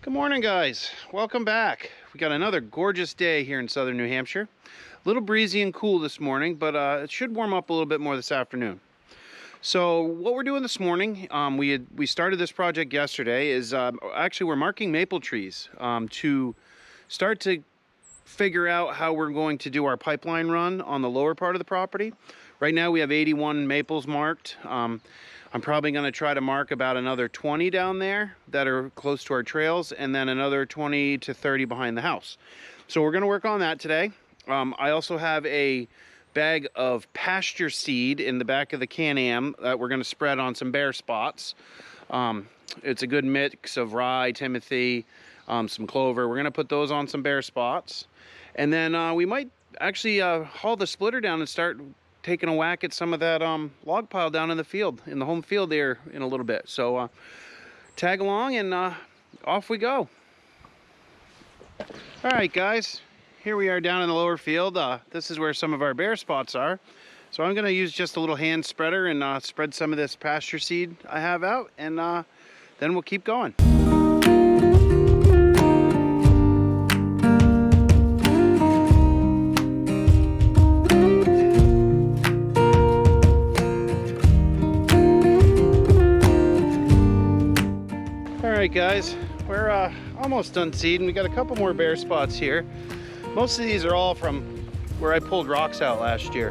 Good morning, guys. Welcome back. We got another gorgeous day here in southern New Hampshire. A little breezy and cool this morning, but it should warm up a little bit more this afternoon. So what we're doing this morning, we started this project yesterday, is actually we're marking maple trees to start to figure out how we're going to do our pipeline run on the lower part of the property. Right now we have 81 maples marked. I'm probably going to try to mark about another 20 down there that are close to our trails, and then another 20 to 30 behind the house. So we're going to work on that today. I also have a bag of pasture seed in the back of the Can-Am that we're going to spread on some bare spots. It's a good mix of rye, timothy, some clover. We're going to put those on some bare spots. And then we might actually haul the splitter down and start taking a whack at some of that log pile down in the field, in the home field there in a little bit. So tag along and off we go. All right, guys, here we are down in the lower field. This is where some of our bare spots are. So I'm going to use just a little hand spreader and spread some of this pasture seed I have out, and then we'll keep going. Alright guys, we're almost done seeding. We got a couple more bare spots here. Most of these are all from where I pulled rocks out last year.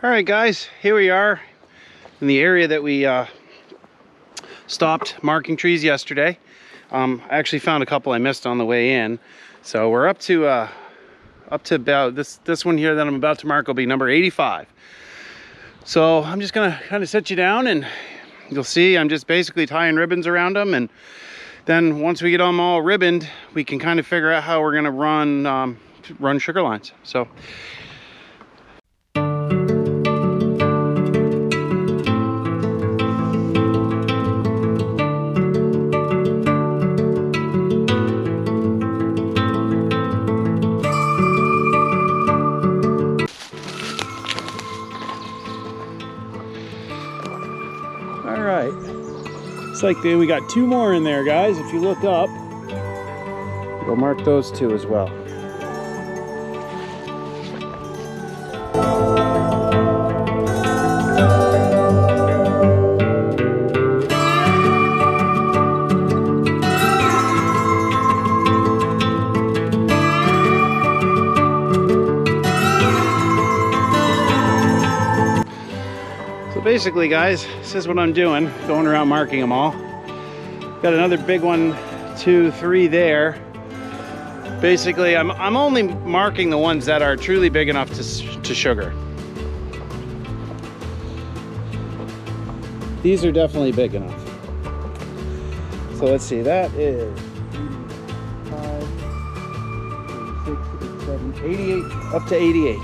Alright guys, here we are in the area that we stopped marking trees yesterday. I actually found a couple I missed on the way in. So we're up to about this one here that I'm about to mark will be number 85. So I'm just gonna kind of set you down, and you'll see I'm just basically tying ribbons around them, and then once we get them all ribboned, we can kind of figure out how we're gonna run sugar lines. So looks like we got two more in there, guys. If you look up, we'll mark those two as well. Basically, guys, this is what I'm doing, going around marking them all. Got another big 1, 2, 3 there. Basically, I'm only marking the ones that are truly big enough to sugar. These are definitely big enough. So let's see, that is 5, 6, 7, 88, up to 88.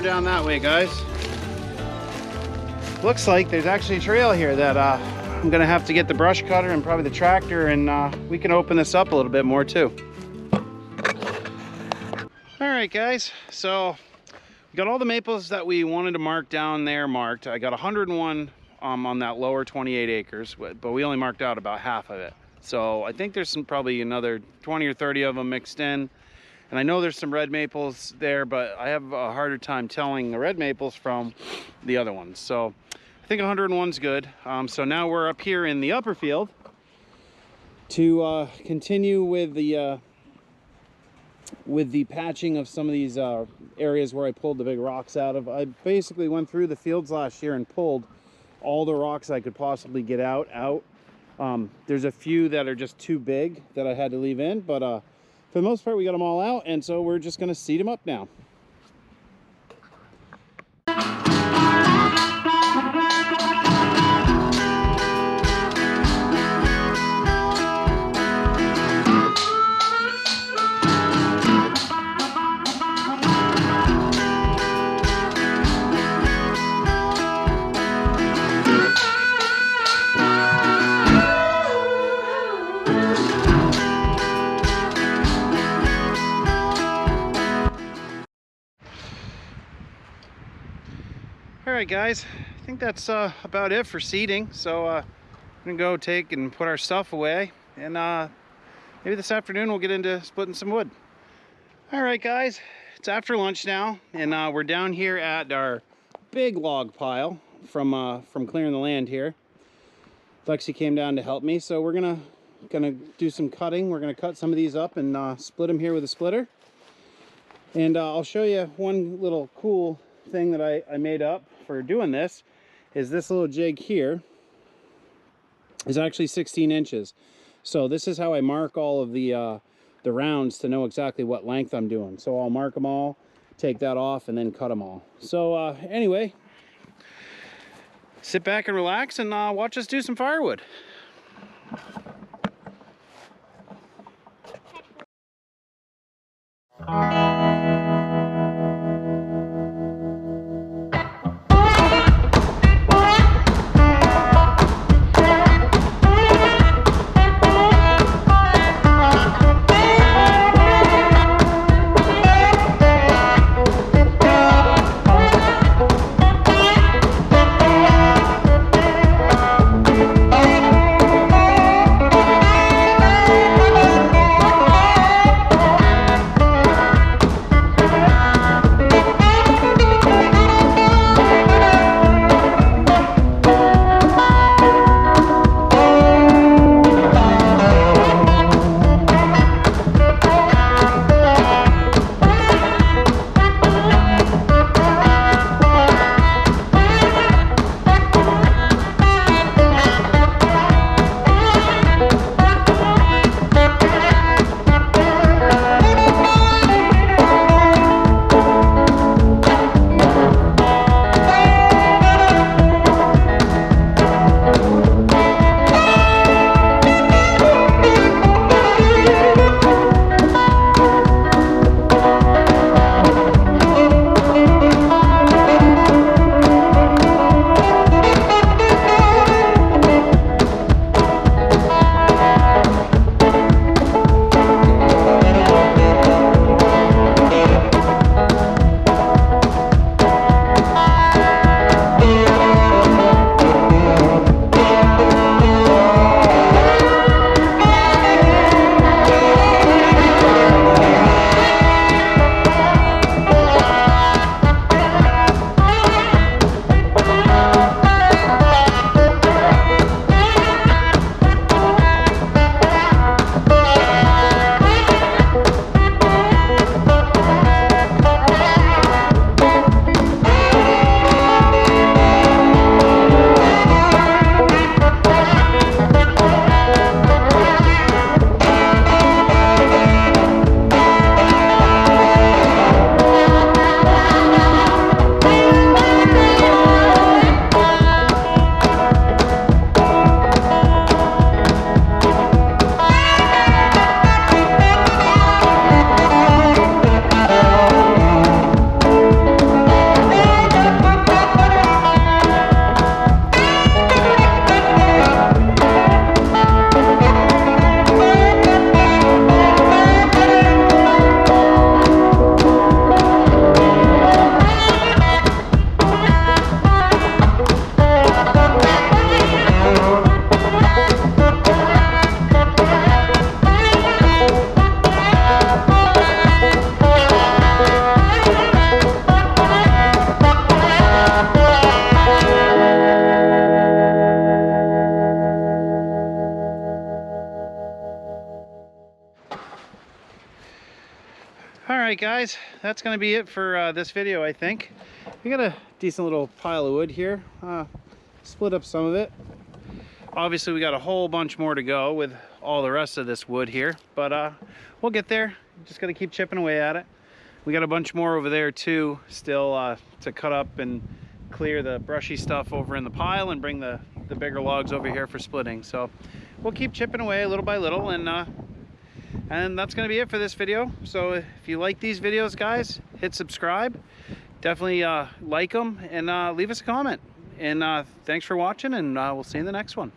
Down that way, guys. Looks like there's actually a trail here that I'm gonna have to get the brush cutter and probably the tractor, and we can open this up a little bit more too. All right, guys, so we got all the maples that we wanted to mark down there marked. I got 101 on that lower 28 acres, but we only marked out about half of it. So I think there's probably another 20 or 30 of them mixed in. And I know there's some red maples there, but I have a harder time telling the red maples from the other ones. So I think 101's good. So now we're up here in the upper field to continue with the with the patching of some of these areas where I pulled the big rocks out of. I basically went through the fields last year and pulled all the rocks I could possibly get out. There's a few that are just too big that I had to leave in, but for the most part we got them all out, and so we're just going to seed them up now. All right, guys, I think that's about it for seeding. So I'm gonna go take and put our stuff away, and maybe this afternoon we'll get into splitting some wood. All right, guys, it's after lunch now, and we're down here at our big log pile from clearing the land here. Lexi came down to help me, so we're gonna do some cutting. We're gonna cut some of these up and split them here with a splitter. And I'll show you one little cool thing that I made up for doing this. Is this little jig here is actually 16 inches. So this is how I mark all of the rounds to know exactly what length I'm doing. So I'll mark them all, take that off, and then cut them all. So anyway, sit back and relax and watch us do some firewood. All right, guys, that's going to be it for this video, I think. We got a decent little pile of wood here. Split up some of it. Obviously, we got a whole bunch more to go with all the rest of this wood here, but we'll get there. Just got to keep chipping away at it. We got a bunch more over there too, still to cut up and clear the brushy stuff over in the pile and bring the bigger logs over here for splitting. So we'll keep chipping away little by little, and that's going to be it for this video. So if you like these videos, guys, hit subscribe. Definitely like them, and leave us a comment. And thanks for watching, and we'll see you in the next one.